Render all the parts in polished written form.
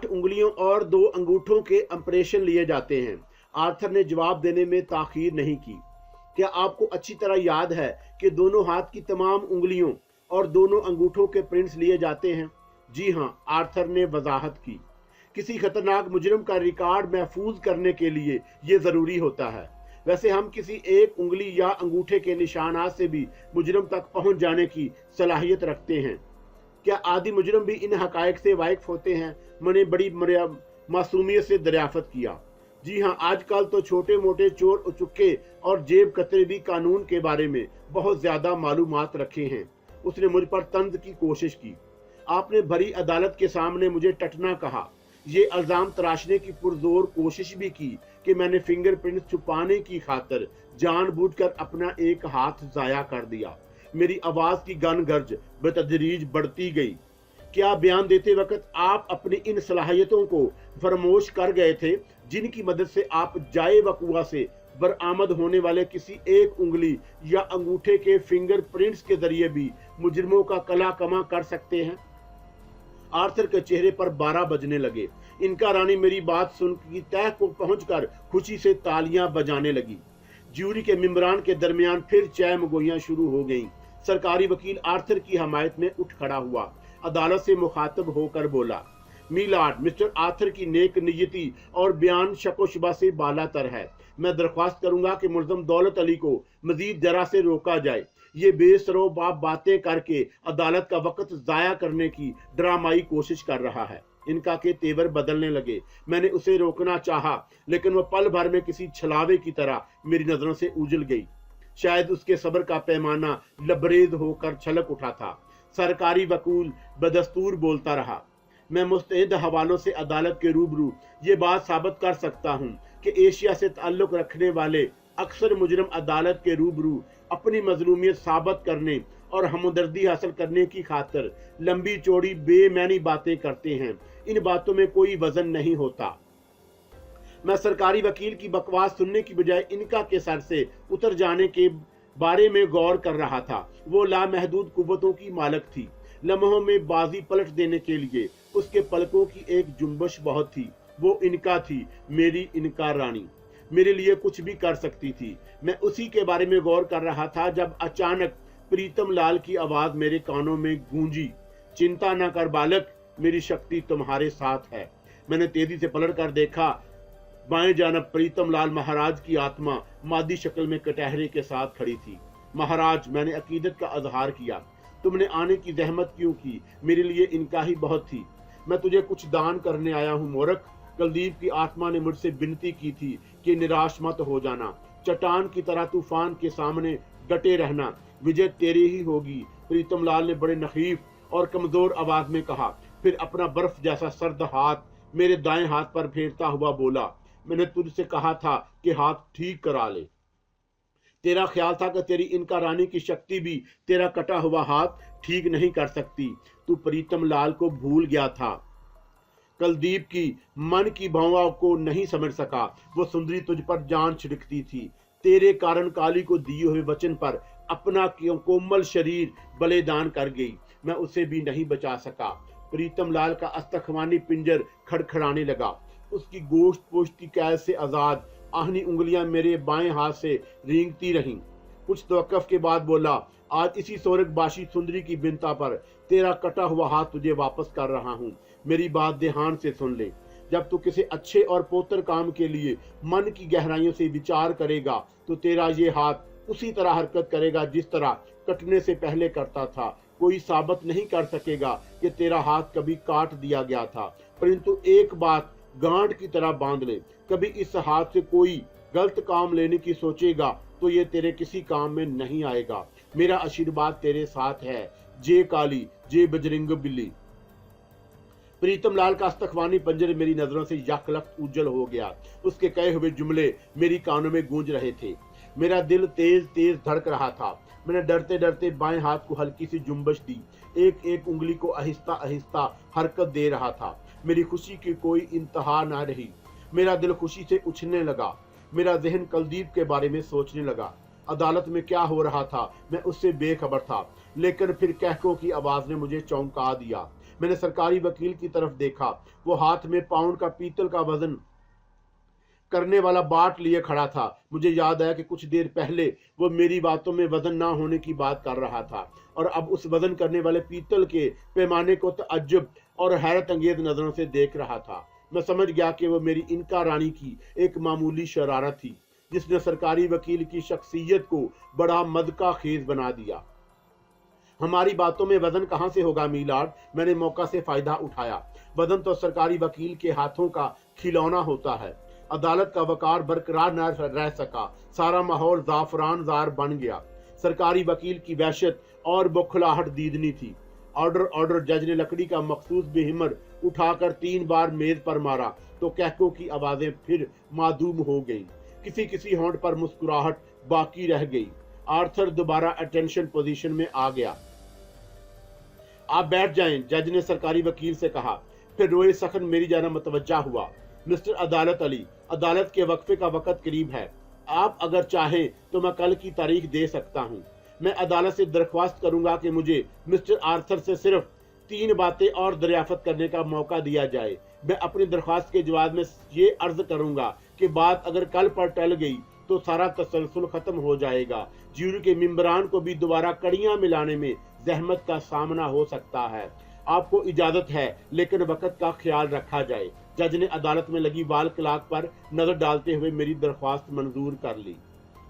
8 उंगलियों और 2 अंगूठों के ऑपरेशन लिए जाते हैं। आर्थर ने जवाब देने में ताखीर नहीं की। क्या आपको अच्छी तरह याद है कि दोनों हाथ की तमाम उंगलियों और दोनों अंगूठों के प्रिंट्स लिए जाते हैं? जी हाँ, आर्थर ने वजाहत की। किसी खतरनाक मुजरिम का रिकॉर्ड महफूज करने के लिए ये जरूरी होता है। वैसे हम किसी एक उंगली या अंगूठे के निशानात से भी मुजरिम तक पहुंच जाने की सलाहियत रखते हैं। क्या आदि मुजरिम भी इन हकायक से वाकिफ होते हैं? मैंने बड़ी मासूमियत से दरियाफ्त किया। जी हाँ, आजकल तो छोटे मोटे चोर उचुक्के और जेब कतरे भी कानून के बारे में बहुत ज्यादा मालूमात रखे हैं। उसने मुझ पर तंज की कोशिश की। आपने भरी अदालत के सामने मुझे टटना कहा, ये इल्जाम तराशने की पुरजोर कोशिश भी की कि मैंने फिंगरप्रिंट छुपाने की खातिर जानबूझकर अपना एक हाथ जाया कर दिया। मेरी आवाज की गन गर्ज बतदरीज बढ़ती गई। क्या बयान देते वक्त आप अपनी इन सलाहियतों को फरमोश कर गए थे, जिनकी मदद से आप जाए वकुआ से बरामद होने वाले किसी एक उंगली या अंगूठे के फिंगरप्रिंट्स के जरिए भी मुजरिमों का कला कमा कर सकते हैं? आर्थर के चेहरे पर 12 बजने लगे। इनका रानी मेरी बात सुन की तह को पहुंचकर खुशी से तालियां बजाने लगी। ज्यूरी के मेंबरान के दरमियान फिर चहमगोइयां शुरू हो गईं। सरकारी वकील आर्थर की हमायत में उठ खड़ा हुआ। अदालत से मुखातब होकर बोला, मीलाड, मिस्टर आर्थर की नेक नियति और बयान शको शुबा से बालातर है। मैं दरख्वास्त करूंगा कि मुल्ज़म दौलत अली को मजीद जरा से रोका जाए। ये बेसरोबाब बातें करके अदालत का वक्त जाया करने की ड्रामाई कोशिश कर रहा है। इनका के तेवर बदलने लगे। मैंने उसे रोकना चाहा, लेकिन वह पल भर में किसी छलावे की तरह मेरी नजरों से उजल गई। शायद उसके सब्र का पैमाना लबरेज होकर छलक उठा था। सरकारी वकील बदस्तूर बोलता रहा, मैं मुस्तैद हवालों से अदालत के रूबरू ये बात साबित कर सकता हूँ कि एशिया से ताल्लुक रखने वाले अक्सर मुजरिम अदालत के रूबरू अपनी मजलूमियत साबित करने और हमदर्दी हासिल करने की खातिर लंबी चौड़ी बेमैनी बातें करते हैं। इन बातों में कोई वजन नहीं होता। मैं सरकारी वकील की बकवास सुनने की बजाय इनका के सर से उतर जाने के बारे में गौर कर रहा था। वो लामहदूद कुव्वतों की मालिक थी। लम्हों में बाजी पलट देने के लिए उसके पलकों की एक जुम्बश बहुत थी। वो इनका थी, मेरी इनका रानी, मेरे लिए कुछ भी कर सकती थी। मैं उसी के बारे में गौर कर रहा था जब अचानक प्रीतम लाल की आवाज मेरे कानों में गूंजी, चिंता न कर बालक, मेरी शक्ति तुम्हारे साथ है। मैंने तेजी से पलट कर देखा। बाएं जानब प्रीतम लाल महाराज की आत्मा मादी शक्ल में कटहरे के साथ खड़ी थी। महाराज, मैंने अकीदत का अजहार किया। तुमने आने की जहमत क्यों की? मेरे लिए इनका ही बहुत थी। मैं तुझे कुछ दान करने आया हूँ मोरक। कुलदीप की आत्मा ने मुझसे विनती की थी कि निराश मत हो जाना। चट्टान की तरह तूफान के सामने डटे रहना। विजय तेरी ही होगी। प्रीतम लाल ने बड़े नखीफ और कमजोर आवाज में कहा। फिर अपना बर्फ जैसा सर्द हाथ मेरे दाएं हाथ पर फेरता हुआ बोला, मैंने तुझसे कहा था कि हाथ ठीक करा ले। तेरा ख्याल था कि तेरी इनका रानी की शक्ति भी तेरा कटा हुआ हाथ ठीक नहीं कर सकती। तू प्रीतम लाल को भूल गया था। कुलदीप की मन की भावना को नहीं समझ सका। वो सुंदरी तुझ पर जान छिड़कती थी। तेरे कारण काली को दिए हुए वचन पर अपना कोमल शरीर बलिदान कर गई। मैं उसे भी नहीं बचा सका। प्रीतम लाल का अस्तखवानी पिंजर खड़खड़ाने लगा। उसकी गोश्त पोश्ती कैद से आजाद आहनी उंगलियां मेरे बाएं हाथ से रेंगती रहीं। कुछ तवक्कुफ के बाद बोला, आज इसी सोरगबाशी सुंदरी की बिनता पर तेरा कटा हुआ हाथ तुझे वापस कर रहा हूँ। मेरी बात ध्यान से सुन ले। जब तू किसी अच्छे और पोतर काम के लिए मन की गहराइयों से विचार करेगा तो तेरा ये हाथ उसी तरह हरकत करेगा जिस तरह कटने से पहले करता था। कोई साबित नहीं कर सकेगा कि तेरा हाथ कभी काट दिया गया था, परंतु एक बात गांठ की तरह बांध ले, कभी इस हाथ से कोई गलत काम लेने की सोचेगा तो ये तेरे किसी काम में नहीं आएगा। मेरा आशीर्वाद तेरे साथ है। जे काली, जे बजरंग बिल्ली। प्रीतम लाल का अस्तखवानी पंजर मेरी नजरों से यकलख्त उज्जल हो गया। उसके कहे हुए जुमले मेरी कानों में गूंज रहे थे। मेरा दिल तेज तेज धड़क रहा था। मैंने डरते डरते बाएं हाथ को हल्की सी जुम्बश दी। एक एक उंगली को आहिस्ता आहिस्ता हरकत दे रहा था। मेरी खुशी की कोई इंतहा ना रही। मेरा दिल खुशी से उछलने लगा। मेरा जहन कुलदीप के बारे में सोचने लगा। अदालत में क्या हो रहा था मैं उससे बेखबर था, लेकिन फिर कहकों की आवाज ने मुझे चौंका दिया। मैंने सरकारी वकील की तरफ देखा। वो हाथ में पाउंड का पीतल का वजन करने वाला बाट लिए खड़ा था। मुझे याद आया कि कुछ देर पहले वो मेरी बातों में वजन ना होने की बात कर रहा था और अब उस वजन करने वाले पीतल के पैमाने को तअज्जुब और हैरत अंगेज नजरों से देख रहा था। मैं समझ गया कि वो मेरी इनका रानी की एक मामूली शरारत थी जिसने सरकारी वकील की शख्सियत को बड़ा मदका खेज बना दिया। हमारी बातों में वजन कहां से होगा मीलार्ड? मैंने मौका से फायदा उठाया। वजन तो सरकारी वकील के हाथों का खिलौना होता है। अदालत का वकार बरकरार न रह सका। सारा माहौल जाफरान जार बन गया। सरकारी वकील की वहशत और बौखलाहट दीदनी थी। Order order. जज ने लकड़ी का मखसूस बेहिमर उठाकर 3 बार मेज पर मारा तो कहकों की आवाजें फिर मादूम हो गईं। किसी किसी होंठ पर मुस्कुराहट बाकी रह गई। आर्थर दोबारा अटेंशन पोजीशन में आ गया। आप बैठ जाएं, जज ने सरकारी वकील से कहा। फिर रोए सखन मेरी जाना मतवज्जा हुआ। मिस्टर अदालत अली, अदालत के वक्फे का वक्त करीब है। आप अगर चाहें तो मैं कल की तारीख दे सकता हूं। मैं अदालत से दरख्वास्त करूंगा कि मुझे मिस्टर आर्थर से सिर्फ 3 बातें और दरियाफ्त करने का मौका दिया जाए। मैं अपनी दरख्वास्त के जवाब में ये अर्ज करूंगा कि बात अगर कल पर टल गई तो सारा तसलसल खत्म हो जाएगा। ज्यूरी के मेंबरान को भी दोबारा कड़ियां मिलाने में जहमत का सामना हो सकता है। आपको इजाजत है, लेकिन वक्त का ख्याल रखा जाए। जज ने अदालत में लगी वाल क्लाक पर नजर डालते हुए मेरी दरख्वास्त मंजूर कर ली।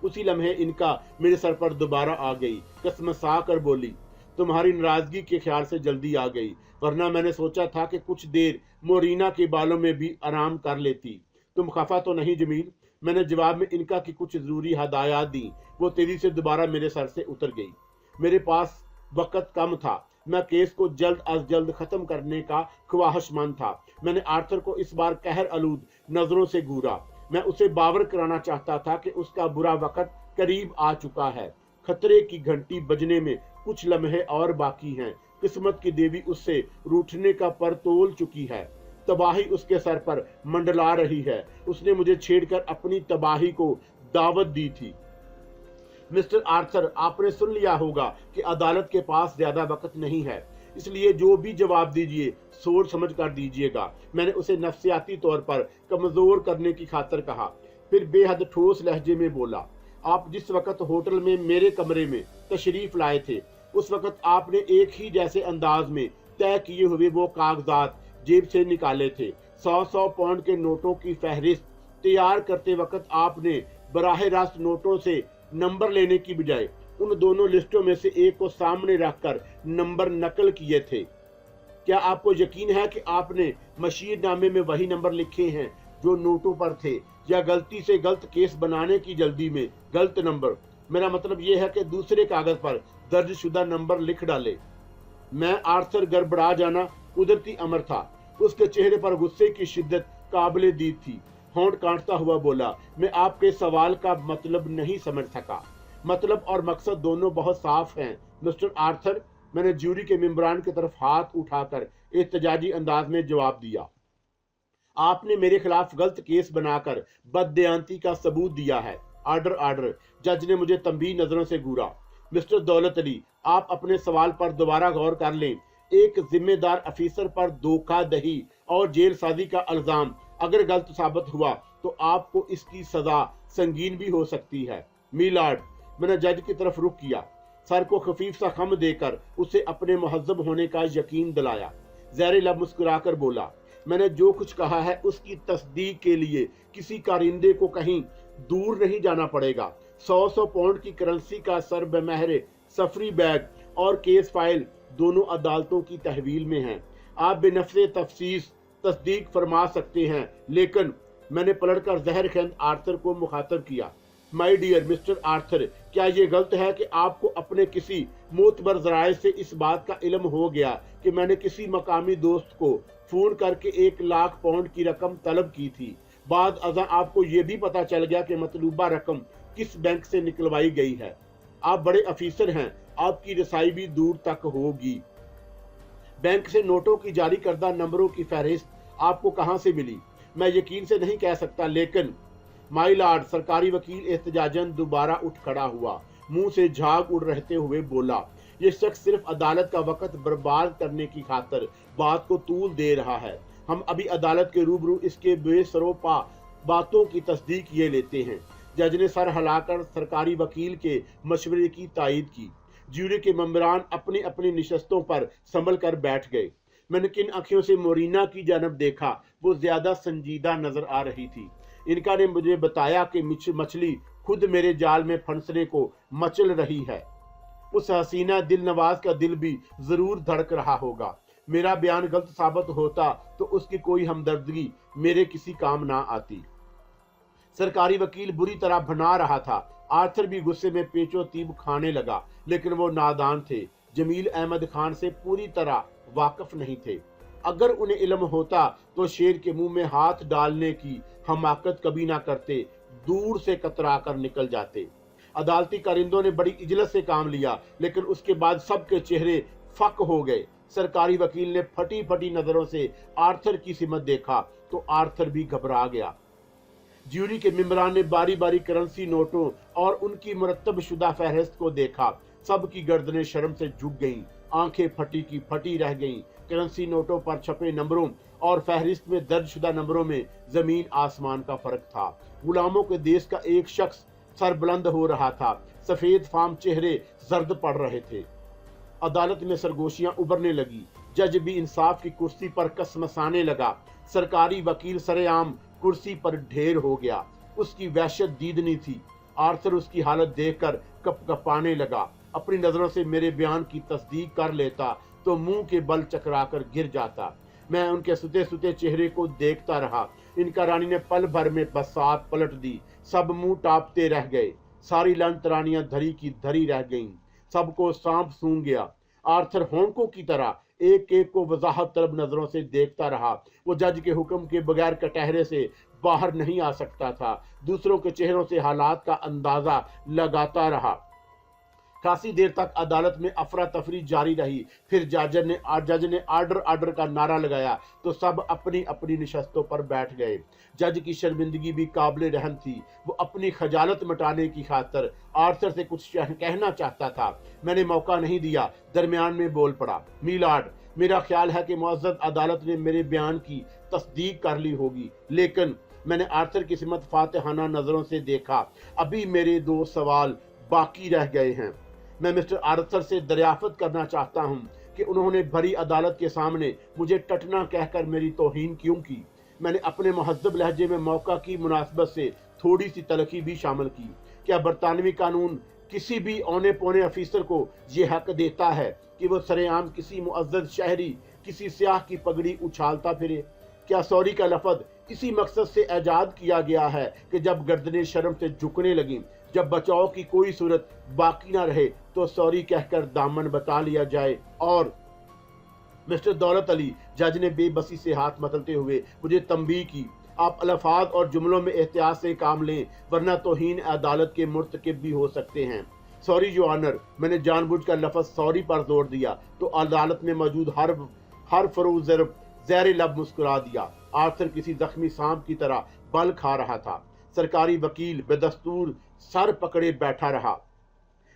उसी लम्हे इनका मेरे सर पर दोबारा आ गई। कसमसा कर बोली, तुम्हारी नाराजगी के ख्याल से जल्दी आ गई, वरना मैंने सोचा था कि कुछ देर मोरीना के बालों में भी आराम कर लेती। तुम खफा तो नहीं जमील? मैंने जवाब में इनका की कुछ जरूरी हदायत दी। वो तेजी से दोबारा मेरे सर से उतर गई। मेरे पास वक्त कम था। मैं केस को जल्द अज जल्द खत्म करने का ख्वाहिशमंद था। मैंने आर्थर को इस बार कहर आलूद नजरों से घूरा। मैं उसे बावर कराना चाहता था कि उसका बुरा वक्त करीब आ चुका है। खतरे की घंटी बजने में कुछ लम्हे और बाकी हैं। किस्मत की देवी उससे रूठने का पर तोल चुकी है। तबाही उसके सर पर मंडला रही है। उसने मुझे छेड़कर अपनी तबाही को दावत दी थी। मिस्टर आर्थर, आपने सुन लिया होगा कि अदालत के पास ज्यादा वक्त नहीं है, इसलिए जो भी जवाब दीजिए सोच समझ कर दीजिएगा। मैंने उसे नफ्सियाती तौर पर कमजोर करने की खातिर कहा। फिर बेहद ठोस लहजे में बोला, आप जिस वक्त होटल में मेरे कमरे में तशरीफ लाए थे, उस वक्त आपने एक ही जैसे अंदाज में तय किए हुए वो कागजात जेब से निकाले थे। 100 पाउंड के नोटों की फहरिस्त तैयार करते वक्त आपने बराह रास्त नोटों से नंबर लेने की बजाय उन दोनों लिस्टों में से एक को सामने रखकर नंबर नकल किए थे। क्या आपको यकीन है कि आपने मशीरनामे में वही नंबर लिखे हैं जो नोटों पर थे, या गलती से गलत केस बनाने की जल्दी में गलत नंबर? मेरा मतलब यह है कि दूसरे कागज पर दर्ज शुदा नंबर लिख डाले। मैं आर्थर गड़बड़ा जाना कुदरती अमर था। उसके चेहरे पर गुस्से की शिद्दत काबिले दीद थी। होंठ काटता हुआ बोला, मैं आपके सवाल का मतलब नहीं समझ सका। मतलब और मकसद दोनों बहुत साफ हैं मिस्टर आर्थर। मैंने ज्यूरी के मेंबरान की तरफ हाथ उठाकर एहतजाजी अंदाज में जवाब दिया। आपने मेरे खिलाफ गलत केस बनाकर बददयांती का सबूत दिया है। Order order. जज ने मुझे तंबीह नजरों से घूरा। मिस्टर दौलत अली, आप अपने सवाल पर दोबारा गौर कर लें। एक जिम्मेदार अफीसर पर धोखाधड़ी और जेल साजी का इल्जाम अगर गलत साबित हुआ तो आपको इसकी सजा संगीन भी हो सकती है। मीलार्ड, मैंने जज की तरफ रुख किया। सर को खफीफ सा खम देकर उसे अपने मुहज्जब होने का यकीन दिलाया। ज़हरे लब मुस्कुराकर बोला, मैंने जो कुछ कहा है उसकी तस्दीक के लिए किसी कारिंदे को कहीं दूर नहीं जाना पड़ेगा। 100 पाउंड की करेंसी का सर बमहरे सफरी बैग और केस फाइल दोनों अदालतों की तहवील में हैं। आप बेनफ्से तफसीस तस्दीक फरमा सकते हैं। लेकिन मैंने पलटकर जहर खेंद आर्थर को मुखातब किया। माय डियर मिस्टर आर्थर, क्या ये गलत है कि आपको अपने किसी मोतबर जराए से इस बात का इल्म हो गया कि मैंने किसी मकामी दोस्त को फोन करके 1 लाख पाउंड की रकम तलब की थी? बाद अज़ा आपको ये भी पता चल गया कि मतलूबा रकम किस बैंक से निकलवाई गई है। आप बड़े अफीसर हैं, आपकी रसाई भी दूर तक होगी। बैंक से नोटों की जारी करदा नंबरों की फहरिस्त आपको कहां से मिली? मैं यकीन से नहीं कह सकता, लेकिन माय लॉर्ड, सरकारी वकील एहतजाजन दोबारा उठ खड़ा हुआ। मुंह से झाग उड़ रहते हुए बोला, ये शख्स सिर्फ अदालत का वक्त बर्बाद करने की खातिर बात को तूल दे रहा है। हम अभी अदालत के रूबरू इसके बेसरोपा बातों की तस्दीक ये लेते हैं। जज ने सर हिलाकर सरकारी वकील के मशवरे की तायद की। ज्यूरी के मेंबरान अपनी अपनी निशस्तों पर संभल कर बैठ गए। मैंने किन आंखों से मोरीना की जानब देखा, वो ज्यादा संजीदा नजर आ रही थी। इनका ने मुझे बताया कि मछली खुद मेरे जाल में फंसने को मचल रही है। उस हसीना दिल नवाज का दिल भी जरूर धड़क रहा होगा। मेरा बयान गलत साबित होता तो उसकी कोई हमदर्दगी मेरे किसी काम ना आती। सरकारी वकील बुरी तरह भना रहा था। आर्थर भी गुस्से में पेचो तीब खाने लगा, लेकिन वो नादान थे। जमील अहमद खान से पूरी तरह वाकिफ नहीं थे। अगर उन्हें इल्म होता तो शेर के मुंह में हाथ डालने की हमाकत कभी ना करते, दूर से कतरा कर निकल जाते। अदालती कारिंदों ने बड़ी इजलत से काम लिया, लेकिन उसके बाद सबके चेहरे फक हो गए। सरकारी वकील ने फटी फटी नजरों से आर्थर की सिमत देखा तो आर्थर भी घबरा गया। ज्यूरी के मेंबरान ने बारी बारी करेंसी नोटों और उनकी मुरत्तब शुदा फहरिस्त को देखा। सब की गर्दनें शर्म से झुक गईं, आंखें फटी की फटी रह गईं। करेंसी नोटों पर छपे नंबरों और फहरिस्त में दर्ज शुदा नंबरों में जमीन आसमान का फर्क था। गुलामों के देश का एक शख्स सर बुलंद हो रहा था। सफेद फाम चेहरे जर्द पड़ रहे थे। अदालत में सरगोशियां उभरने लगी। जज भी इंसाफ की कुर्सी पर कसमसाने लगा। सरकारी वकील सरेआम कुर्सी पर ढेर हो गया। उसकी वहशत दीदनी थी। आर्थर उसकी हालत देखकर कपकपाने लगा। अपनी नजरों से मेरे बयान की तस्दीक कर लेता तो मुंह के बल चकराकर गिर जाता। मैं उनके सुते सुते चेहरे को देखता रहा। इनका रानी ने पल भर में बसात पलट दी। सब मुंह टापते रह गए। सारी लंतरानियां धरी की धरी रह गईं। सबको सांप सूंघ गया। आर्थर होंकों की तरह एक एक को वजाहत तलब नजरों से देखता रहा। वो जज के हुक्म के बगैर कटहरे से बाहर नहीं आ सकता था। दूसरों के चेहरों से हालात का अंदाजा लगाता रहा। काफी देर तक अदालत में अफरा तफरी जारी रही। फिर जज ने आर्डर आर्डर का नारा लगाया तो सब अपनी अपनी निशस्तों पर बैठ गए। जज की शर्मिंदगी भी काबिल रहम थी। वो अपनी खजालत मिटाने की खातिर आर्थर से कुछ कहना चाहता था। मैंने मौका नहीं दिया, दरमियान में बोल पड़ा। मीलाड, मेरा ख्याल है कि मुअज़्ज़ज़ अदालत ने मेरे बयान की तस्दीक कर ली होगी, लेकिन मैंने आर्थर की सिमत फातिहाना नजरों से देखा। अभी मेरे 2 सवाल बाकी रह गए हैं। मैं मिस्टर आर्थर से दरियाफ्त करना चाहता हूं कि उन्होंने भरी अदालत के सामने मुझे टटना कहकर मेरी तौहीन क्यों की। मैंने अपने मुहज़्ज़ब लहजे में मौका की मुनासबत से थोड़ी सी तलखी भी शामिल की। क्या बरतानवी कानून किसी भी औने पौने अफीसर को यह हक देता है कि वो सरेआम किसी मुअज़्ज़ज़ शहरी, किसी सियाह की पगड़ी उछालता फिरे? क्या सॉरी का लफ्ज़ इसी मकसद से ऐजाद किया गया है कि जब गर्दनें शर्म से झुकने लगीं, जब बचाव की कोई सूरत बाकी ना रहे तो सॉरी कहकर दामन बता लिया जाए? और मिस्टर दौलत अली, जज ने बेबसी से हाथ मसलते हुए मुझे तंबीह की, आप अल्फाज और जुमलों में एहतियात से काम लें, वरना तौहीन अदालत के मुर्तकिब भी हो सकते हैं। Sorry your honour. मैंने जानबूझकर लफ्ज़ सॉरी पर जोर दिया तो अदालत में मौजूद हर फरूज ज़ेर लब मुस्कुरा दिया। आर्थर किसी जख्मी सांप की तरह बल खा रहा था। सरकारी वकील बेदस्तूर सर पकड़े बैठा रहा।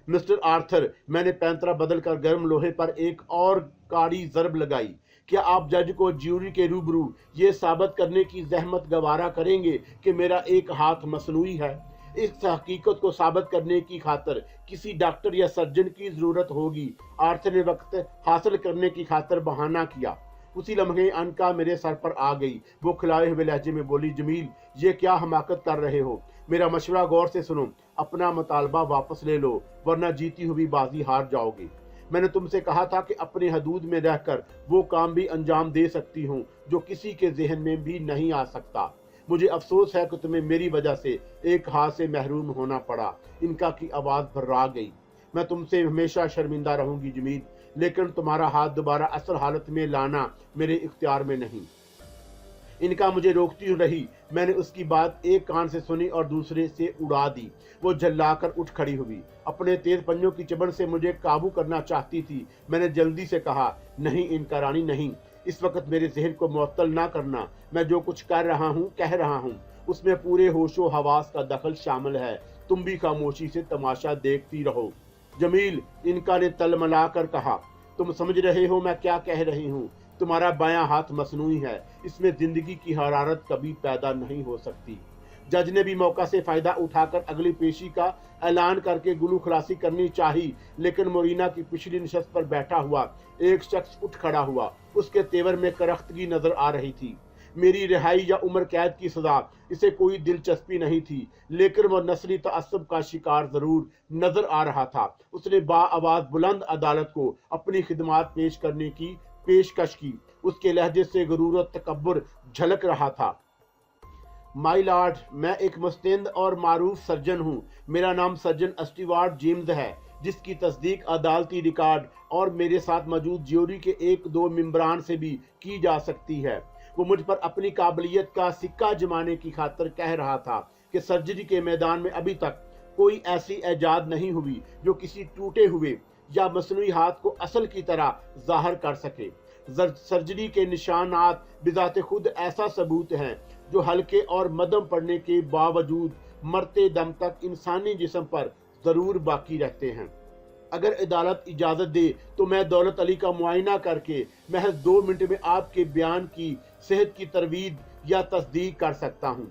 मिस्टर आर्थर, मैंने पैंतरा बदल कर गर्म लोहे पर एक और काड़ी जरब लगाई। क्या आप जज को ज्यूरी के रूबरू ये साबित करने की जहमत गवारा करेंगे कि मेरा एक हाथ मसनूई है? इस हकीकत को साबित करने की खातिर किसी डॉक्टर या सर्जन की जरूरत होगी। आर्थर ने वक्त हासिल करने की खातिर बहाना किया। उसी लम्हे अनका मेरे सर पर आ गई। वो खिलाए हुए लहजे में बोली, जमील, ये क्या हमाकत कर रहे हो? मेरा मशवरा गौर से सुनो। अपना मुतालबा वापस ले लो, वरना जीती हुई बाजी हार जाओगे। मैंने तुमसे कहा था कि अपने हदूद में रहकर वो काम भी अंजाम दे सकती हूँ जो किसी के जहन में भी नहीं आ सकता। मुझे अफसोस है कि तुम्हें मेरी वजह से एक हाथ से महरूम होना पड़ा। इनका की आवाज भर्रा गई। मैं तुमसे हमेशा शर्मिंदा रहूंगी जमील, लेकिन तुम्हारा हाथ दोबारा असल हालत में लाना मेरे इख्तियार में नहीं। इनका मुझे रोकती रही। मैंने उसकी बात एक कान से सुनी और दूसरे से उड़ा दी। वो झल्लाकर उठ खड़ी हुई। अपने तेज पंजों की चबन से मुझे काबू करना चाहती थी। मैंने जल्दी से कहा, नहीं इनका रानी, नहीं। इस वक्त मेरे जहन को मुअत्तल ना करना। मैं जो कुछ कर रहा हूँ, कह रहा हूँ, उसमें पूरे होशो हवास का दखल शामिल है। तुम भी खामोशी से तमाशा देखती रहो। जमील, इनका ने तलमला कर कहा, तुम समझ रहे हो मैं क्या कह रही हूँ? तुम्हारा बायां हाथ मसनूई है, इसमें जिंदगी की हरारत कभी पैदा नहीं हो सकती। जज ने भी मौका से फायदा उठाकर अगली पेशी का ऐलान करके गुलू खलासी करनी चाहिए, लेकिन मोरीना की पिछली नशस्त पर बैठा हुआ एक शख्स उठ खड़ा हुआ। उसके तेवर में करख्तगी नजर आ रही थी। मेरी रिहाई या उम्र कैद की सजा इसे कोई दिलचस्पी नहीं थी, लेकिन वह नस्ली तअस्सुब का शिकार जरूर नजर आ रहा था। उसने बाआवाज बुलंद अदालत को अपनी खिदमात पेश करने की पेशकश की। उसके लहजे से गुरूर और तकब्बुर झलक रहा था। माई लॉर्ड, मैं एक मुस्तैद और मारूफ सर्जन हूँ। मेरा नाम सर्जन स्टीवार्ट जेम्स है, जिसकी तस्दीक अदालती रिकॉर्ड और मेरे साथ मौजूद ज्यूरी के एक दो मेंबरान से भी की जा सकती है। वो मुझ पर अपनी काबिलियत का सिक्का जमाने की खातिर कह रहा था कि सर्जरी के मैदान में अभी तक कोई ऐसी ऐजाद नहीं हुई जो किसी टूटे हुए या मसनूई हाथ को असल की तरह जाहिर कर सके। सर्जरी के निशानात बिजाते खुद ऐसा सबूत हैं जो हल्के और मदम पड़ने के बावजूद मरते दम तक इंसानी जिस्म पर जरूर बाकी रहते हैं। अगर अदालत इजाजत दे तो मैं दौलत अली का मुआयना करके महज 2 मिनट में आपके बयान की सेहत की तरवीद या तस्दीक कर सकता हूँ।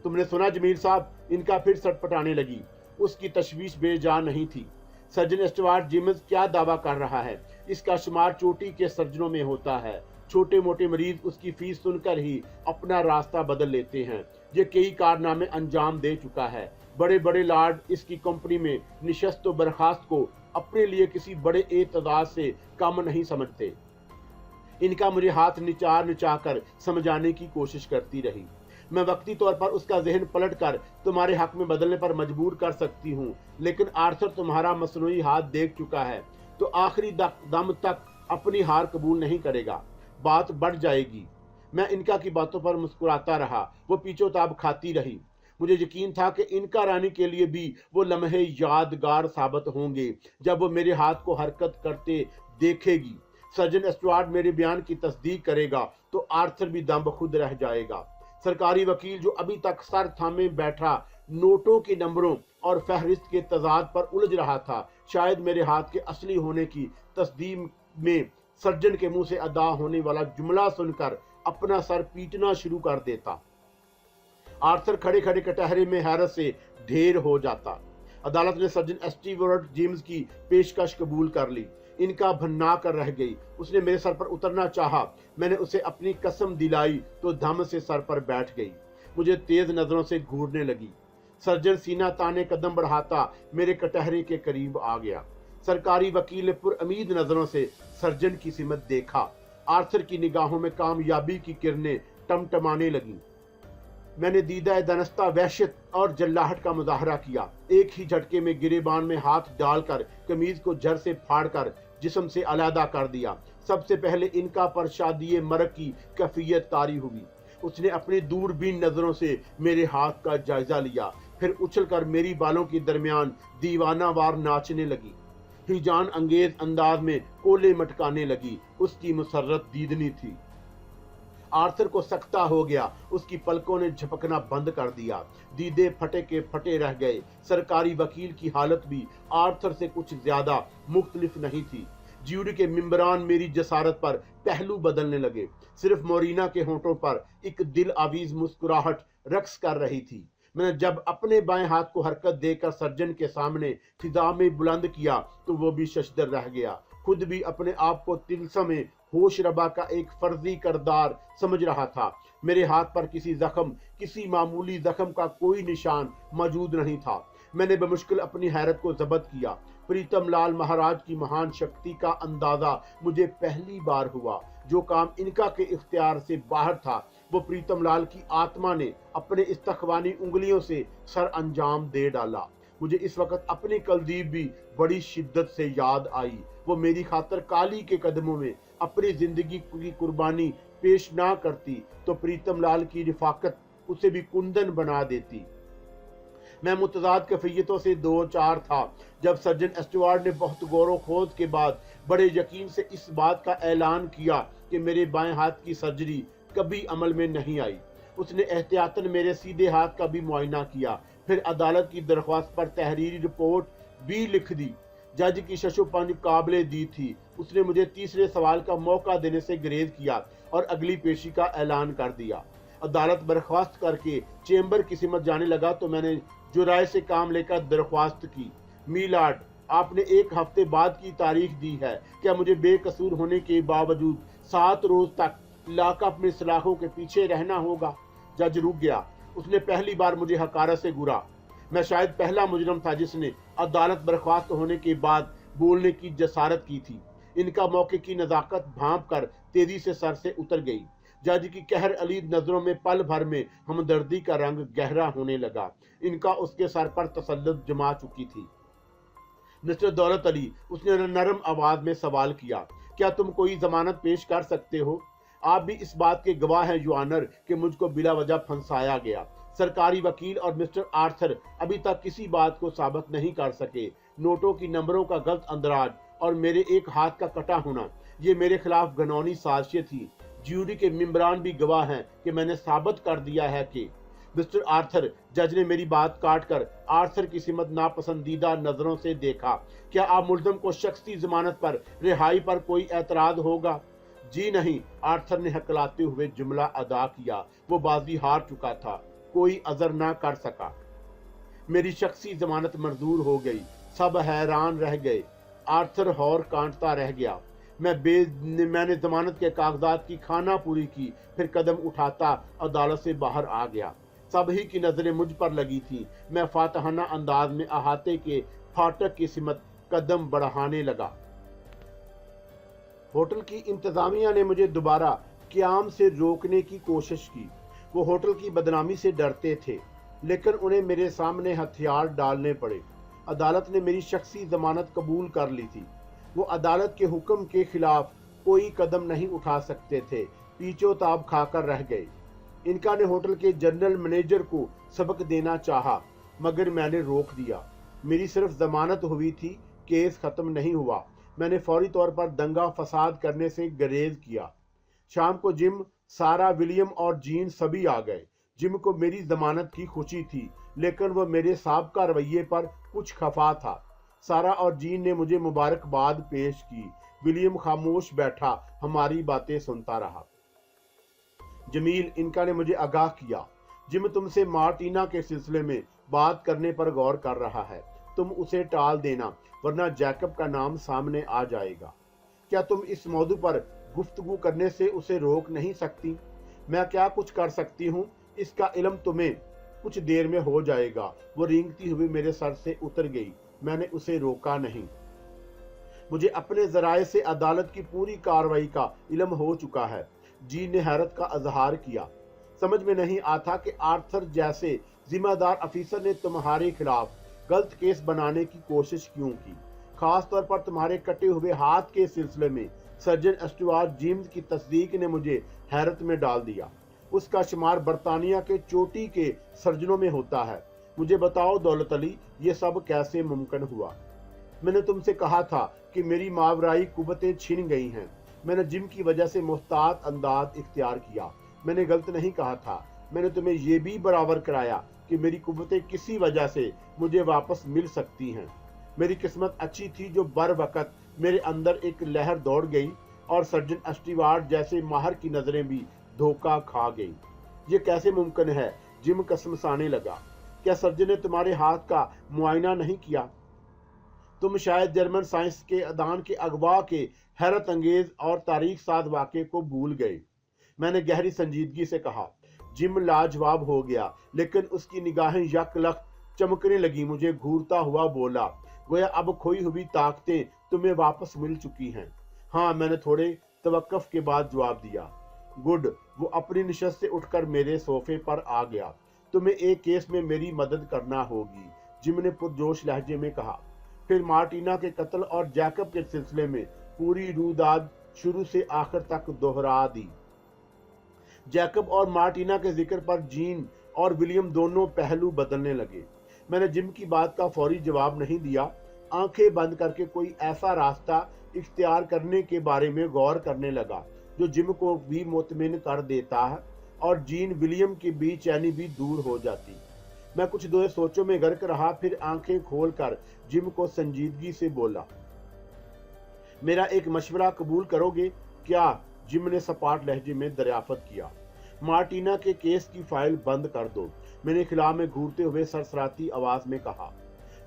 तुमने सुना जमील साहब, इनका फिर सटपटाने लगी। उसकी तशवीश बेजान नहीं थी। सर्जन स्टीवार्ट जेम्स क्या दावा कर रहा है? इसका शुमार चोटी के सर्जनों में होता है। छोटे मोटे मरीज उसकी फीस सुनकर ही अपना रास्ता बदल लेते हैं। ये कई कारनामे अंजाम दे चुका है। बड़े बड़े लॉर्ड इसकी कंपनी में निशस्त व बर्खास्त को अपने लिए किसी बड़े एतदाद से कम नहीं समझते। इनका मुझे हाथ निचा कर समझाने की कोशिश करती रही। मैं वक्ती तौर पर उसका जहन पलट कर तुम्हारे हक में बदलने पर मजबूर कर सकती हूँ, लेकिन आर्थर तुम्हारा मसनूई हाथ देख चुका है तो आखिरी दम तक अपनी हार कबूल नहीं करेगा। बात बढ़ जाएगी। मैं इनका की बातों पर मुस्कुराता रहा। वो पीछोताब खाती रही। मुझे यकीन था कि इनका रानी के लिए भी वो लम्हे यादगार साबित होंगे जब वो मेरे हाथ को हरकत करते देखेगी। सर्जन स्टुअर्ट मेरे बयान की तस्दीक करेगा तो आर्थर भी दम खुद रह जाएगा। सरकारी वकील जो अभी तक सर थामे बैठा नोटों के नंबरों और फहरिस्त के तजाद पर उलझ रहा था, शायद मेरे हाथ के असली होने की तस्दीक में सर्जन के मुंह से अदा होने वाला जुमला सुनकर अपना सर पीटना शुरू कर देता। आर्थर खड़े खड़े कटहरे में हैरत से ढेर हो जाता। अदालत ने सर्जन स्टीवर्ट जेम्स की पेशकश कबूल कर ली। इनका भन्ना कर रह गई। उसने मेरे सर पर उतरना चाहा। मैंने उसे अपनी कसम दिलाई तो धम से सर पर बैठ गई। मुझे तेज नजरों से घूरने लगी। सर्जन सीना ताने कदम बढ़ाता मेरे कटहरे के करीब आ गया। सरकारी वकील ने पुरउम्मीद नजरों से सर्जन की सिमत देखा। आर्थर की निगाहों में कामयाबी की किरणें टमटमाने लगी। मैंने दीदा दनस्ता वहशत और जल्लाहट का मुजाहरा किया। एक ही झटके में गिरेबान में हाथ डालकर कमीज को जड़ से फाड़कर जिस्म से अलहदा कर दिया। सबसे पहले इनका पर शादी मरग की कैफियत तारी हुई। उसने अपनी दूरबीन नजरों से मेरे हाथ का जायजा लिया, फिर उछलकर मेरी बालों के दरमियान दीवानावार नाचने लगी। हिजान अंगेज अंदाज में कोले मटकाने लगी। उसकी मुसर्रत दीदनी थी। आर्थर को सख्ता हो गया। उसकी पलकों ने झपकना बंद कर दिया। दीदे फटे के फटे रह गए। सरकारी वकील की हालत भी आर्थर से कुछ ज्यादा मुख्तलिफ नहीं थी। ज्यूरी के मेंबरान मेरी जसारत पर पहलू बदलने लगे। सिर्फ मोरीना के होंठों पर एक दिल आवीज मुस्कुराहट रक्स कर रही थी। मैंने जब अपने बाएं हाथ को हरकत देकर सर्जन के सामने फिजा में बुलंद किया तो वो भी शशदर रह गया। खुद भी अपने आप को तिलस्म में होश रबा का एक फर्जी करदार समझ रहा था। मेरे हाथ पर किसी मामूली जख्म का कोई निशान मौजूद नहीं था। मैंने बमुश्किल अपनी हैरत को जब्त किया। प्रीतम लाल महाराज की महान शक्ति का अंदाजा मुझे पहली बार हुआ। जो काम इनका के इख्तियार से बाहर था वो प्रीतम लाल की आत्मा ने अपने इस्तखवानी उंगलियों से सर अंजाम दे डाला। मुझे इस वक्त अपनी कलदीब भी बड़ी शिद्दत से याद आई। वो मेरी खातर काली के कदमों में अपनी जिंदगी की कुर्बानी पेश ना करती तो प्रीतम लाल की रिफाकत उसे भी कुंदन बना देती। मैं मुतजाद कैफियतों से दो चार था जब सर्जन स्टुअर्ट ने बहुत गौर खोज के बाद बड़े यकीन से इस बात का ऐलान किया कि मेरे बाएं हाथ की सर्जरी कभी अमल में नहीं आई। उसने एहतियातन मेरे सीधे हाथ का भी मुआयना किया, फिर अदालत की दरख्वास्त पर तहरीरी रिपोर्ट भी लिख दी। जज की शशोपन काबिले दी थी। उसने मुझे तीसरे सवाल का मौका देने से गुरेज किया और अगली पेशी का ऐलान कर दिया। अदालत बर्खास्त करके चेंबर की सिमत जाने लगा तो मैंने जुराए से काम लेकर दरख्वास्त की, मीलाड, आपने 1 हफ्ते बाद की तारीख दी है, क्या मुझे बेकसूर होने के बावजूद 7 रोज तक लाकअप में सलाखों के पीछे रहना होगा? जज रुक गया। उसने पहली बार मुझे हकारत से घूरा। मैं शायद पहला मुजरम था जिसने अदालत बर्खास्त होने के बाद बोलने की जसारत की थी। इनका मौके की नजाकत भांप कर तेजी से सर से उतर गई। जज की कहर अलीद नजरों में पल भर में हमदर्दी का रंग गहरा होने लगा। इनका उसके सर पर तसल्लुत जमा चुकी थी। मिस्टर दौलत अली, उसने नरम आवाज में सवाल किया, क्या तुम कोई जमानत पेश कर सकते हो? आप भी इस बात के गवाह हैं युआनर कि मुझको बिला वजह फंसाया गया। सरकारी वकील और मिस्टर आर्थर अभी तक किसी बात को साबित नहीं कर सके। नोटों की नंबरों का गलत अंदराज और मेरे एक हाथ का कटा होना, ये मेरे खिलाफ घनौनी साजिश थी। ज्यूरी के मेंबरान भी गवाह हैं कि मैंने साबित कर दिया है कि मिस्टर आर्थर, जज ने मेरी बात काट कर आर्थर की सिमत नापसंदीदा नजरों से देखा, क्या आप मुल्जम को शख्सी जमानत पर रिहाई पर कोई एतराज होगा? जी नहीं, आर्थर ने हकलाते हुए जुमला अदा किया। वो बाजी हार चुका था, कोई अजर ना कर सका। मेरी शख्सी जमानत मंजूर हो गई। सब हैरान रह गए। आर्थर हौर कांटता रह गया। मैंने जमानत के कागजात की खाना पूरी की, फिर कदम उठाता अदालत से बाहर आ गया। सभी की नजरें मुझ पर लगी थी। मैं फातहाना अंदाज में अहाते के फाटक की सिमत कदम बढ़ाने लगा। होटल की इंतजामिया ने मुझे दोबारा क़याम से रोकने की कोशिश की। वो होटल की बदनामी से डरते थे, लेकिन उन्हें मेरे सामने हथियार डालने पड़े। अदालत ने मेरी शख्सी जमानत कबूल कर ली थी। वो अदालत के हुक्म के खिलाफ कोई कदम नहीं उठा सकते थे। पीछोताब खाकर रह गए। इनका ने होटल के जनरल मैनेजर को सबक देना चाहा, मगर मैंने रोक दिया। मेरी सिर्फ जमानत हुई थी, केस खत्म नहीं हुआ। मैंने फौरी तौर पर दंगा फसाद करने से गुरेज किया। शाम को जिम, सारा, विलियम और जीन सभी आ गए। जिम को मेरी जमानत की खुशी थी, लेकिन वह मेरे साबका रवैये पर कुछ खफा था। सारा और जीन ने मुझे मुबारकबाद पेश की। विलियम खामोश बैठा हमारी बातें सुनता रहा। जमील, इनका ने मुझे आगाह किया, जिम तुमसे मार्टिना के सिलसिले में बात करने पर गौर कर रहा है। तुम उसे टाल देना, वरना जैकब का नाम सामने आ जाएगा। क्या तुम इस मौजू पर गुफ्तगू करने से उसे रोक नहीं सकती? मैं क्या कुछ कर सकती हूँ, इसका इल्म तुम्हें कुछ देर में हो जाएगा। वो रेंगती हुई मेरे सर से उतर गई। मैंने उसे रोका नहीं। मुझे अपने जराए से अदालत की पूरी कार्रवाई का इल्म हो चुका है। जी ने हैरत का इजहार किया। समझ में नहीं आता कि आर्थर जैसे जिम्मेदार अफीसर ने तुम्हारे खिलाफ गलत केस बनाने की कोशिश क्यों की। खास तौर पर तुम्हारे कटे हुए हाथ के सिलसिले में सर्जन स्टुअर्ट जेम्स की तस्दीक ने मुझे हैरत में डाल दिया। उसका शुमार बरतानिया के चोटी के सर्जनों में होता है। मुझे बताओ दौलत अली, ये सब कैसे मुमकिन हुआ? मैंने तुमसे कहा था कि मेरी मावराई कुव्वतें छिन गई हैं। मैंने जिम की वजह से मुहतात अंदाज इख्तियार किया। मैंने गलत नहीं कहा था। मैंने तुम्हें ये भी बराबर कराया कि मेरी कुव्वतें किसी वजह से मुझे वापस मिल सकती हैं। मेरी किस्मत अच्छी थी जो बर वक़्त मेरे अंदर एक लहर दौड़ गई और सर्जन स्टीवार्ट जैसे माहर की नजरें भी धोखा खा गई। ये कैसे मुमकिन है? जिम कसमसाने लगा। क्या सर्जन ने तुम्हारे हाथ का मुआयना नहीं किया? तुम शायद जर्मन साइंस के अदान के अगवा के हैरत अंगेज और तारीख साज वाक़े को भूल गए। मैंने गहरी संजीदगी से कहा। जिम लाजवाब हो गया, लेकिन उसकी निगाहें यकलख चमकने लगी। मुझे घूरता हुआ बोला, गोया अब खोई हुई ताकतें तुम्हें वापस मिल चुकी हैं। हाँ, मैंने थोड़े तवक्कुफ के बाद जवाब दिया। गुड। वो अपनी निशस्त से उठकर मेरे सोफे पर आ गया। तुम्हें एक केस में मेरी मदद करना होगी, जिम ने पुरजोश लहजे में कहा। फिर मार्टिना के कत्ल और जैकब के सिलसिले में पूरी रूदाद शुरू से आखिर तक दोहरा दी। जैकब और मार्टिना के जिक्र पर जीन और विलियम दोनों पहलू बदलने लगे। मैंने जिम की बात का फौरी जवाब नहीं दिया। आंखें बंद करके कोई ऐसा रास्ता इख्तियार करने के बारे में गौर करने लगा जो जिम को भी मुतमिन कर देता है और जीन विलियम की बेचैनी भी दूर हो जाती। मैं कुछ देर सोचों में गर्क रहा, फिर आंखें खोलकर जिम को संजीदगी से बोला, मेरा एक मशवरा कबूल करोगे क्या? जिम ने सपाट लहजे में दरियाफत किया। मार्टिना के केस की फाइल बंद कर दो, मैंने खिला में घूरते हुए सरसराती आवाज में कहा।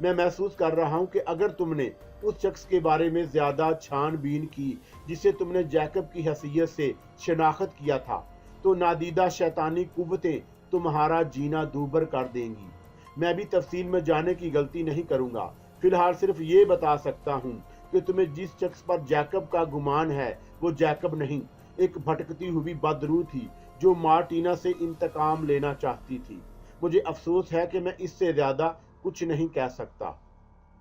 मैं महसूस कर रहा हूं कि अगर तुमने उस शख्स के बारे में ज्यादा छानबीन की जिसे तुमने जैकब की हैसियत से शनाख्त किया था, तो नादीदा शैतानी कुव्वतें तुम्हारा जीना दूभर कर देंगी। मैं भी तफसील में जाने की गलती नहीं करूंगा, फिलहाल सिर्फ ये बता सकता हूं कि तुम्हें जिस शख्स पर जैकब का गुमान है वो जैकब नहीं, एक भटकती हुई बदरू थी जो मार्टिना से इंतकाम लेना चाहती थी। मुझे अफसोस है कि मैं इससे ज्यादा कुछ नहीं कह सकता।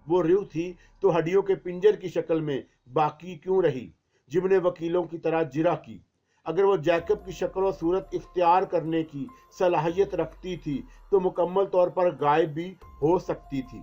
वो रूह थी तो हड्डियों के पिंजर की शक्ल में बाकी क्यों रही? जिम ने वकीलों की तरह जिरा की। अगर वो जैकब की शक्ल और सूरत इख्तियार करने की सलाहियत रखती थी तो मुकम्मल तौर पर गायब भी हो सकती थी।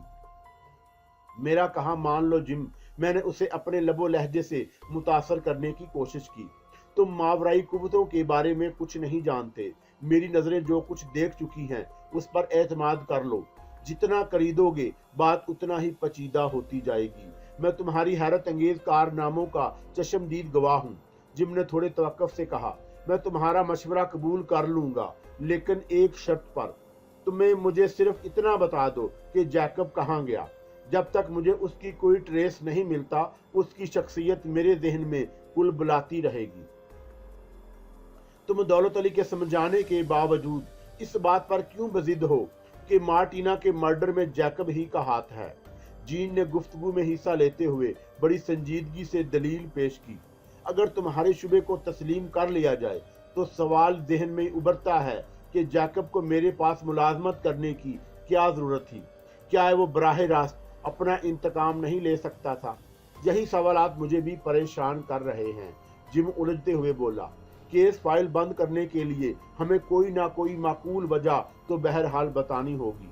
मेरा कहा मान लो जिम, मैंने उसे अपने लबो लहजे से मुतासर करने की कोशिश की। तुम मावराई कुव्वतों के बारे में कुछ नहीं जानते। मेरी नजरें जो कुछ देख चुकी हैं उस पर एतमाद कर लो। जितना खरीदोगे बात उतना ही पचीदा होती जाएगी। मैं तुम्हारी हैरत अंगेज कारनामों का चश्मदीद गवाह हूँ। जिम ने थोड़े तवक्कुफ से कहा, मैं तुम्हारा मशवरा कबूल कर लूंगा, लेकिन एक शर्त पर। तुम्हें मुझे सिर्फ इतना बता दो कि जैकब कहाँ गया। जब तक मुझे उसकी कोई ट्रेस नहीं मिलता उसकी शख्सियत मेरे जहन में कुल बुलाती रहेगी। तुम दौलत अली के समझाने के बावजूद इस बात पर क्यों बजिद हो कि मार्टिना के मर्डर में जैकब ही का हाथ है? जीन ने गुफ्तगू में हिस्सा लेते हुए बड़ी संजीदगी से दलील पेश की। अगर तुम्हारे शुबे को तस्लीम कर लिया जाए तो सवाल जहन में उभरता है कि जैकब को मेरे पास मुलाजमत करने की क्या जरूरत थी? क्या वो बराह रास्त अपना इंतकाम नहीं ले सकता था? यही सवालात मुझे भी परेशान कर रहे हैं। जिम उलझते हुए बोला, केस फाइल बंद करने के लिए हमें कोई ना कोई माकूल वजह तो बहरहाल बतानी होगी।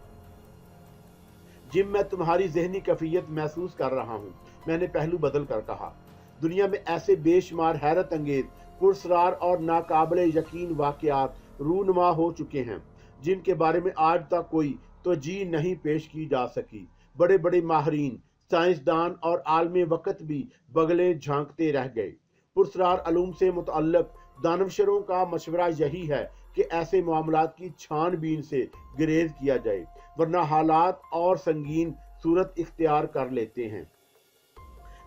जिम, मैं तुम्हारी जहनी कैफियत महसूस कर रहा हूँ, मैंने पहलू बदल कर कहा। दुनिया में ऐसे बेशुमार हैरत अंगेज, पुरस्कार और नाकाबिले यकीन वाकयात रूनुमा हो चुके हैं जिनके बारे में आज तक कोई तवज्जो नहीं पेश की जा सकी। बड़े बड़े माहरीन, साइंसदान और आलमी वक्त भी बगले झांकते रह गए। पुरस्कार अलूम से मुतअल्लिक दानवशरों का मशवरा यही है कि ऐसे मामलात की छानबीन से गुरेज किया जाए, वरना हालात और संगीन सूरत इख्तियार कर लेते हैं।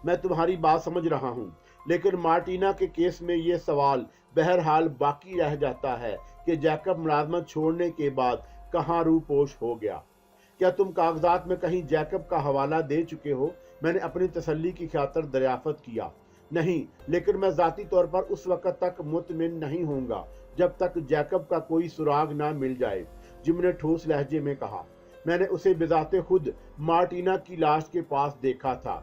मैं तुम्हारी बात समझ रहा हूँ, लेकिन मार्टिना के केस में ये सवाल बहरहाल बाकी रह जाता है कि जैकब मुलाजमत छोड़ने के बाद कहाँ रूपोश हो गया। क्या तुम कागजात में कहीं जैकब का हवाला दे चुके हो? मैंने अपनी तसल्ली की खातिर दरियाफत किया। नहीं, लेकिन मैं जाती तौर पर उस वक्त तक मुतमिन नहीं होऊंगा जब तक जैकब का कोई सुराग ना मिल जाए। जिम ने ठोस लहजे में कहा, मैंने उसे बिजाते खुद मार्टिना की लाश के पास देखा था।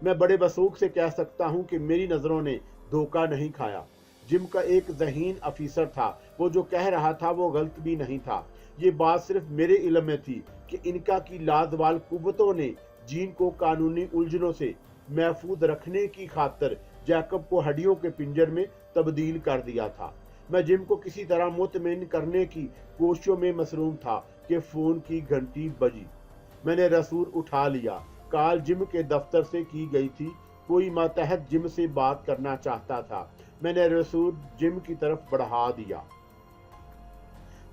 मैं बड़े वसूख से कह सकता हूँ कि मेरी नजरों ने धोखा नहीं खाया। जिम का एक ज़हीन अफीसर था, वो जो कह रहा था वो गलत भी नहीं था। ये बात सिर्फ मेरे इल्म में थी कि इनका की लाजवाल कुव्वतों ने जीन को कानूनी उलझनों से महफूज रखने की खातिर जैकब को हड्डियों के पिंजर में तब्दील कर दिया था। मैं जिम को किसी तरह मुतमिन करने की कोशिशों में मसरूम था कि फोन की घंटी बजी। मैंने रसूल उठा लिया। कॉल जिम के दफ्तर से की गई थी। कोई मातहत जिम से बात करना चाहता था। मैंने रसूल जिम की तरफ बढ़ा दिया।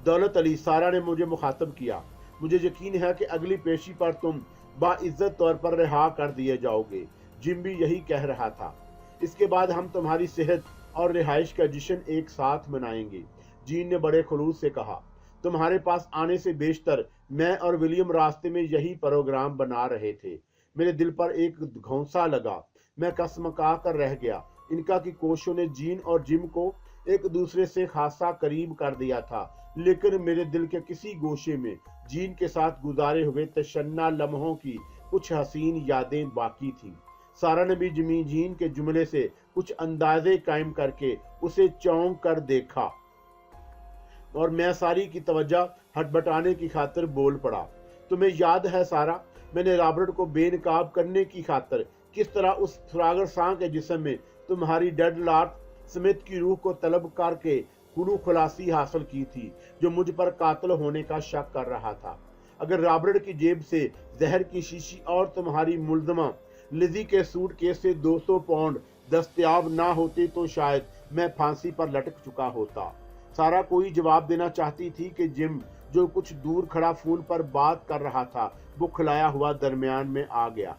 दौलत अली, सारा ने मुझे मुखातब किया, मुझे यकीन है कि अगली पेशी पर तुम बाइज्जत तौर पर रिहा कर दिए जाओगे। जिम भी यही कह रहा था। इसके बाद हम तुम्हारी सेहत और रिहाइश का जश्न एक साथ मनाएंगे। जीन ने बड़े खुलूस से कहा, तुम्हारे पास आने से बेशतर मैं और विलियम रास्ते में यही प्रोग्राम बना रहे थे। मेरे दिल पर एक घौंसा लगा। मैं कसमका कर रह गया। इनका की कोशिशों ने जीन और जिम को एक दूसरे से खासा करीब कर दिया था, लेकिन मेरे दिल के किसी गोशे में जीन के साथ गुजारे हुए तशन्ना लम्हों की कुछ हसीन यादें बाकी थीं। सारा ने भी जीन के जुमले से कुछ अंदाजे कायम करके उसे चौंक कर देखा और मैं सारी की तवज्जो हटबटाने की खातिर बोल पड़ा। तुम्हें याद है सारा, मैंने रॉबर्ट को बेनकाब करने की खातिर किस तरह उस सुरागर सांड के जिस्म में तुम्हारी डेड लॉर्ड स्मिथ की रूह को तलब करके कुलू खुलासी हासिल की थी जो मुझ पर कातिल होने का शक कर रहा था। अगर रॉबर्ट की जेब से जहर की शीशी और तुम्हारी मुलजमा लिजी के सूटकेस से 200 पाउंड दस्तयाब ना होते तो शायद मैं फांसी पर लटक चुका होता। सारा कोई जवाब देना चाहती थी कि जिम, जो कुछ दूर खड़ा फोन पर बात कर रहा था, बुखलाया हुआ दरमियान में आ गया।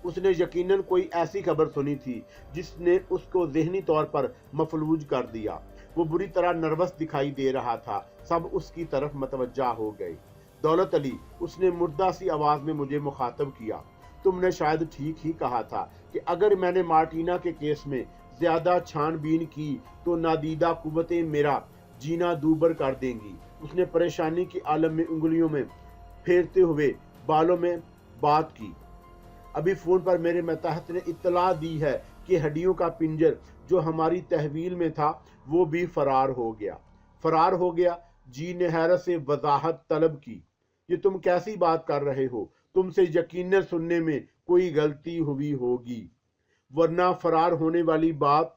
उसने यकीनन कोई ऐसी खबर सुनी थी जिसने उसको ज़हनी तौर पर मफलूज कर दिया। वो बुरी तरह नर्वस दिखाई दे रहा था। सब उसकी तरफ मतवज्जा हो गए। दौलत अली, उसने मुर्दा सी आवाज में मुझे मुखातब किया, तुमने शायद ठीक ही कहा था कि अगर मैंने मार्टिना के केस में ज्यादा छानबीन की तो नादीदा कुव्वतें मेरा जीना दूबर कर देंगी। उसने परेशानी के आलम में उंगलियों में फेरते हुए बालों में बात की। अभी फोन पर मेरे मतहत ने इत्तला दी है कि हड्डियों का पिंजर जो हमारी तहवील में था वो भी फरार हो गया। फरार हो गया? जी ने हैरत से वजाहत तलब की। ये तुम कैसी बात कर रहे हो? तुमसे यकीनन सुनने में कोई गलती हुई होगी, वरना फरार होने वाली बात